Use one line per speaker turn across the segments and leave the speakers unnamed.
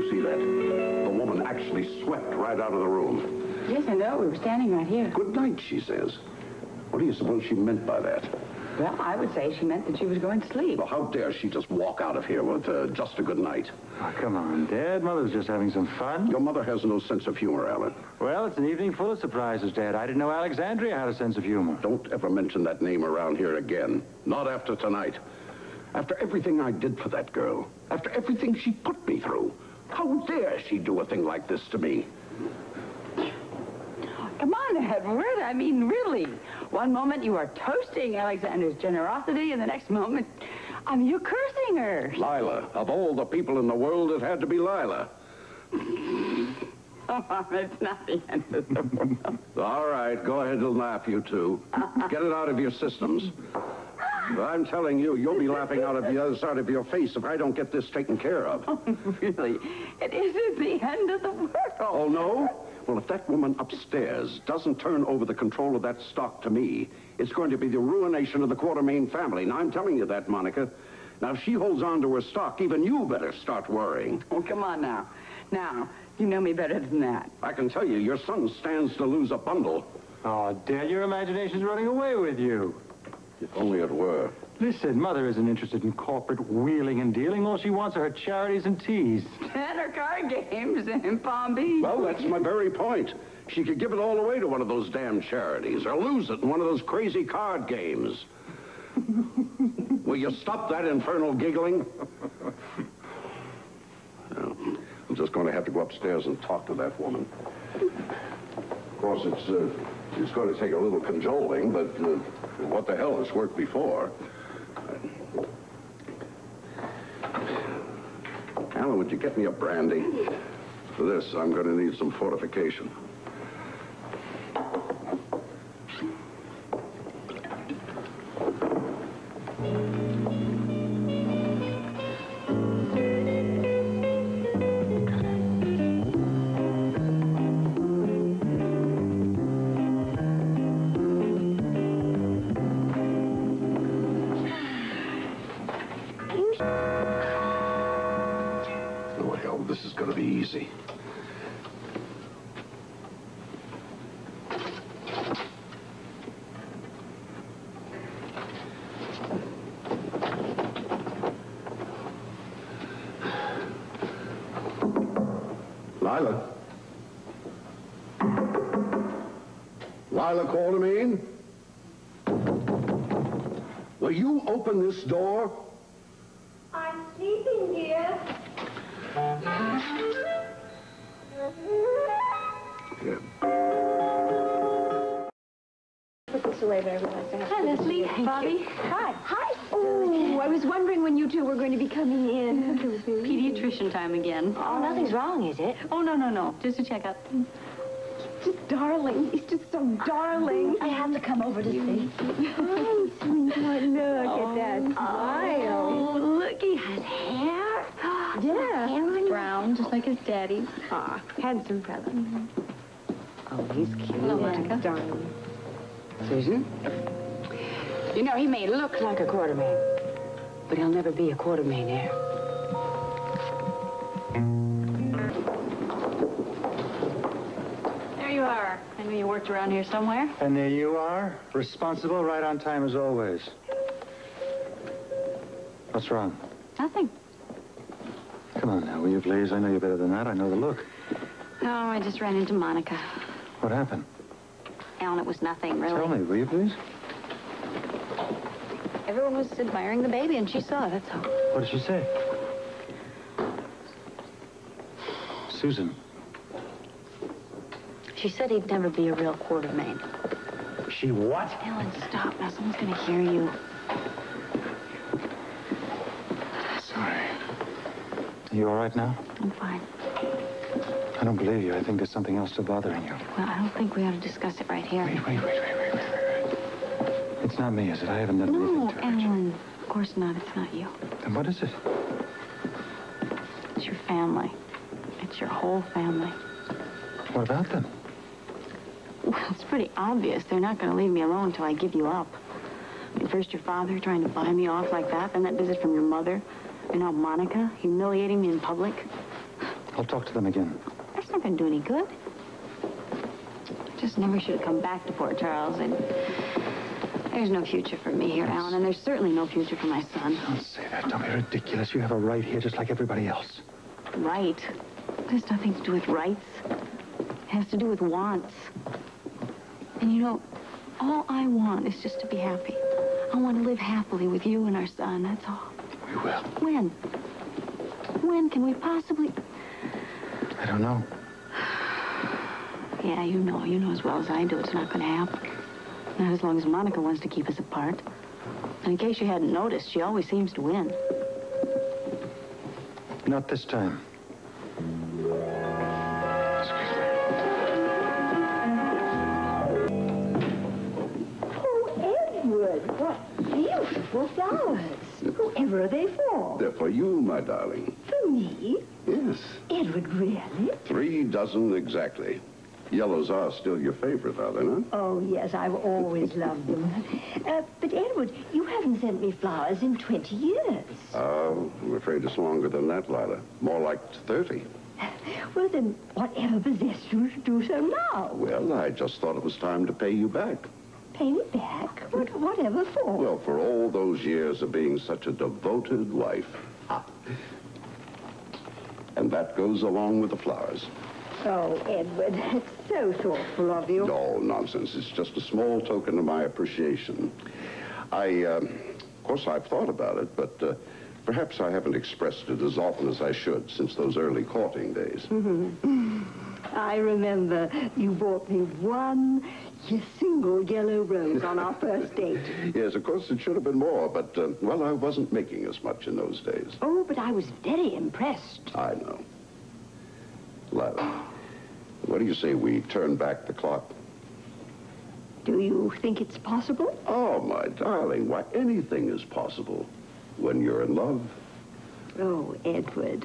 you see that? The woman actually swept right out of the room.
Yes, I know. We were standing right here.
Good night, she says. What do you suppose she meant by that?
Well, I would say she meant that she was going to sleep.
Well, how dare she just walk out of here with just a good night?
Oh, come on, Dad. Mother's just having some fun.
Your mother has no sense of humor, Alan.
Well, it's an evening full of surprises, Dad. I didn't know Alexandria had a sense of humor.
Don't ever mention that name around here again. Not after tonight. After everything I did for that girl. After everything she put me through. How dare she do a thing like this to me?
Come on, Edward. I mean, really. One moment you are toasting Alexander's generosity, and the next moment, you're cursing her.
Lila. Of all the people in the world, it had to be Lila.
Oh, Mom, it's not the end of the world.
All right, go ahead and laugh, you two. Get it out of your systems. I'm telling you, you'll be laughing out of the other side of your face if I don't get this taken care of.
Oh, really? It isn't the end of the world.
Oh, no? Well, if that woman upstairs doesn't turn over the control of that stock to me, it's going to be the ruination of the Quartermain family. Now, I'm telling you that, Monica. Now, if she holds on to her stock, even you better start worrying.
Oh, come on now. Now, you know me better than that.
I can tell you, your son stands to lose a bundle.
Oh, Dad, your imagination's running away with you.
If only it were.
Listen, Mother isn't interested in corporate wheeling and dealing. All she wants are her charities and teas.
And her card games in Palm Beach.
Well, that's my very point. She could give it all away to one of those damn charities or lose it in one of those crazy card games. Will you stop that infernal giggling? Well, I'm just going to have to go upstairs and talk to that woman. Of course, it's going to take a little cajoling, but what the hell, it's worked before. Alan, would you get me a brandy? For this, I'm going to need some fortification. This is going to be easy. Lila? Lila Quartermain? Will you open this door?
I'm sleeping, dear.
Yeah.
Put this away very well.
Hi, Leslie. Bobby.
Hi. Hi. Oh, I was wondering when you two were going to be coming in.
Pediatrician time again.
Oh, nothing's wrong, is it?
Oh, no. Just a checkup.
Just darling. He's just so darling.
I have to come over to see.
Oh, sweetheart, look at that smile.
Oh, look, he has hair.
Yeah.
Hair on brown, just like his daddy.
Ah, handsome fella.
Oh, he's cute.
Hello, Monica.
Darling.
Susan? You know, he may look like a Quartermain, but he'll never be a Quartermain.
There you are. I knew you worked around here somewhere.
And there you are, responsible, right on time as always. What's wrong?
Nothing.
Come on now, will you please? I know you better than that. I know the look.
No, I just ran into Monica.
What happened?
Alan, it was nothing, really.
Tell me, will you please?
Everyone was admiring the baby, and she saw it, that's all.
What did she say? Susan.
She said he'd never be a real Quartermain.
She what?
Alan, stop now. Someone's going to hear you.
Sorry. Are you all right now?
I'm fine.
I don't believe you. I think there's something else still bothering you.
Well, I don't think we ought to discuss it right here.
Wait. It's not me, is it? I haven't done anything
No,
to hurt you.
Alan. Of course not. It's not you.
Then what is it?
It's your family. It's your whole family.
What about them?
Well, it's pretty obvious. They're not going to leave me alone until I give you up. I mean, first your father trying to buy me off like that, then that visit from your mother, and now Monica humiliating me in public.
I'll talk to them again.
That's not going to do any good. I just never should have come back to Port Charles. And there's no future for me here, Alan, and there's certainly no future for my son.
Don't say that. Don't be ridiculous. You have a right here just like everybody else.
Right? It has nothing to do with rights. It has to do with wants. And you know, all I want is just to be happy. I want to live happily with you and our son, that's all.
We will.
When? When can we possibly...
I don't know.
Yeah, you know as well as I do it's not going to happen. Not as long as Monica wants to keep us apart. And in case you hadn't noticed, she always seems to win.
Not this time.
Oh, Edward, what beautiful flowers. Whoever are they for?
They're for you, my darling.
For me?
Yes.
Edward, really?
3 dozen exactly. Yellows are still your favorite, are they not?
Oh, yes, I've always loved them. But, Edward, you haven't sent me flowers in 20 years.
I'm afraid it's longer than that, Lila. More like 30.
Well, then, whatever possessed you to do so now?
Well, I just thought it was time to pay you back.
Pay me back? Whatever for?
Well, for all those years of being such a devoted wife. And that goes along with the flowers.
Oh, Edward, that's so thoughtful of you.
No, nonsense. It's just a small token of my appreciation. Of course, I've thought about it, but perhaps I haven't expressed it as often as I should since those early courting days.
I remember you bought me one single yellow rose on our first date.
Yes, of course, it should have been more, but, well, I wasn't making as much in those days.
Oh, but I was very impressed.
I know. Lila, what do you say we turn back the clock?
Do you think it's possible?
Oh, my darling, why, anything is possible when you're in love.
Oh, Edward.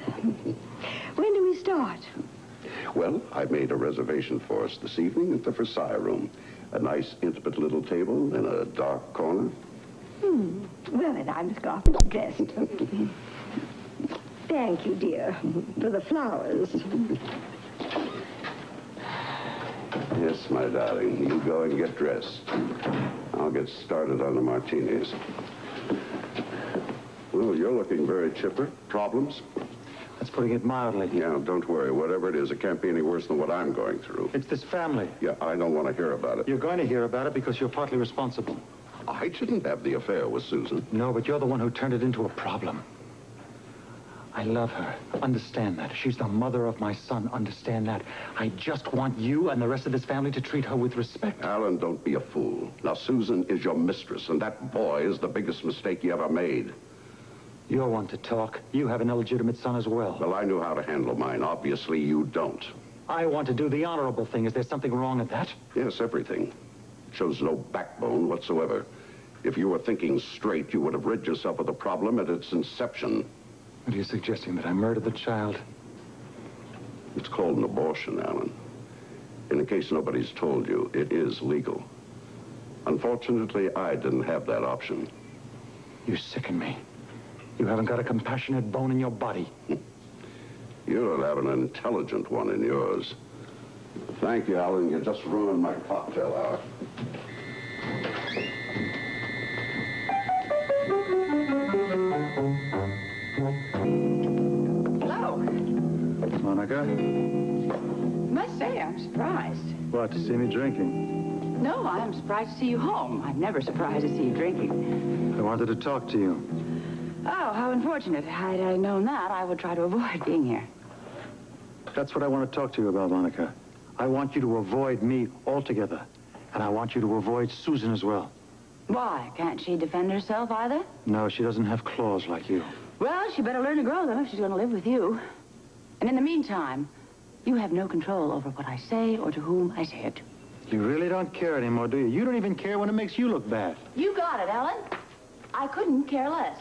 When do we start?
Well, I made a reservation for us this evening at the Versailles room. A nice, intimate little table in a dark corner.
Well, then I'm scarfed and dressed. Thank you, dear, for the flowers.
Yes, my darling, you go and get dressed. I'll get started on the martinis. Well, you're looking very chipper. Problems?
That's putting it mildly.
Yeah, don't worry. Whatever it is, it can't be any worse than what I'm going through.
It's this family.
Yeah, I don't want to hear about it.
You're going to hear about it because you're partly responsible.
I didn't have the affair with Susan.
No, but you're the one who turned it into a problem. I love her. Understand that. She's the mother of my son. Understand that. I just want you and the rest of this family to treat her with respect.
Alan, don't be a fool. Now, Susan is your mistress, and that boy is the biggest mistake you ever made.
You're one to talk. You have an illegitimate son as well.
Well, I knew how to handle mine. Obviously, you don't.
I want to do the honorable thing. Is there something wrong with that?
Yes, everything. Shows no backbone whatsoever. If you were thinking straight, you would have rid yourself of the problem at its inception.
What are you suggesting, that I murdered the child?
It's called an abortion, Alan. And in case nobody's told you, it is legal. Unfortunately, I didn't have that option.
You sicken me. You haven't got a compassionate bone in your body.
You don't have an intelligent one in yours. Thank you, Alan. You just ruined my cocktail hour.
Hello.
Monica?
Must say, I'm surprised.
What, to see me drinking?
No, I'm surprised to see you home. I'm never surprised to see you drinking.
I wanted to talk to you.
Oh, how unfortunate. Had I known that, I would try to avoid being here.
That's what I want to talk to you about, Monica. I want you to avoid me altogether. And I want you to avoid Susan as well.
Why? Can't she defend herself either?
No, she doesn't have claws like you.
Well, she better learn to grow them if she's going to live with you. And in the meantime, you have no control over what I say or to whom I say it to.
You really don't care anymore, do you? You don't even care when it makes you look bad.
You got it, Ellen. I couldn't care less.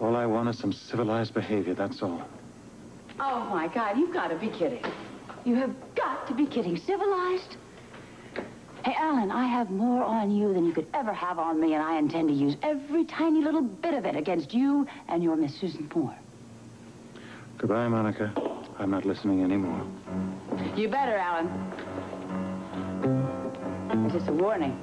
All I want is some civilized behavior, that's all.
Oh, my God, you've got to be kidding. You have got to be kidding. Civilized? Hey, Alan, I have more on you than you could ever have on me, and I intend to use every tiny little bit of it against you and your Miss Susan Moore.
Goodbye, Monica. I'm not listening anymore.
You better, Alan. It's just a warning.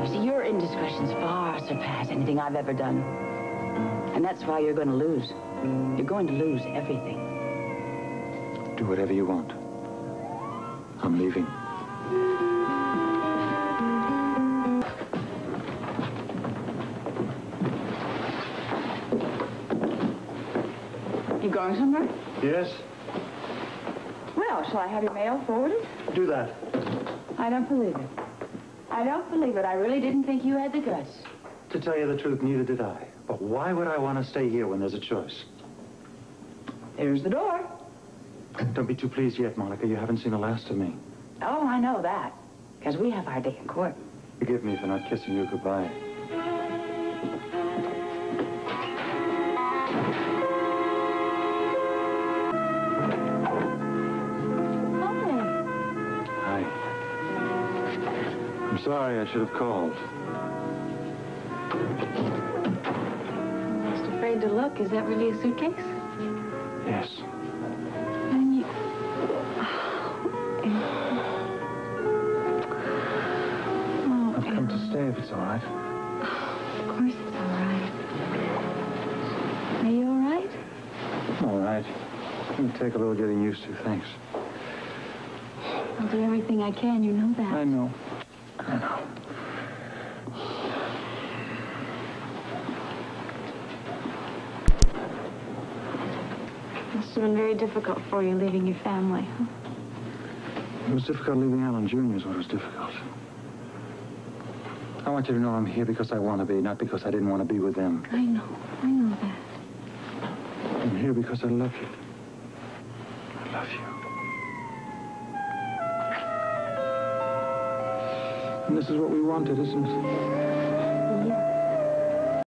You see, your indiscretions far surpass anything I've ever done. And that's why you're going to lose. You're going to lose everything.
Do whatever you want. I'm leaving.
You going somewhere?
Yes?
Well, shall I have your mail forwarded?
Do that.
I don't believe it. I don't believe it. I really didn't think you had the guts.
To tell you the truth, neither did I. But why would I want to stay here when there's a choice?
There's the door.
Don't be too pleased yet, Monica. You haven't seen the last of me.
Oh, I know that. Because we have our day in court.
Forgive me for not kissing you goodbye. Hi. I'm sorry. I should have called.
I'm just afraid to look. Is that really a suitcase?
Yes.
And you...
I've come to stay if it's all right.
Of course it's all right. Are you all right?
All right. It'll take a little getting used to, thanks.
I'll do everything I can. You know that.
I know. I know.
Must have been very difficult for you leaving your family, huh?
It was difficult leaving Alan Jr. is what was difficult. I want you to know I'm here because I want to be, not because I didn't want to be with them.
I know that.
I'm here because I love you. I love you. And this is what we wanted, isn't it?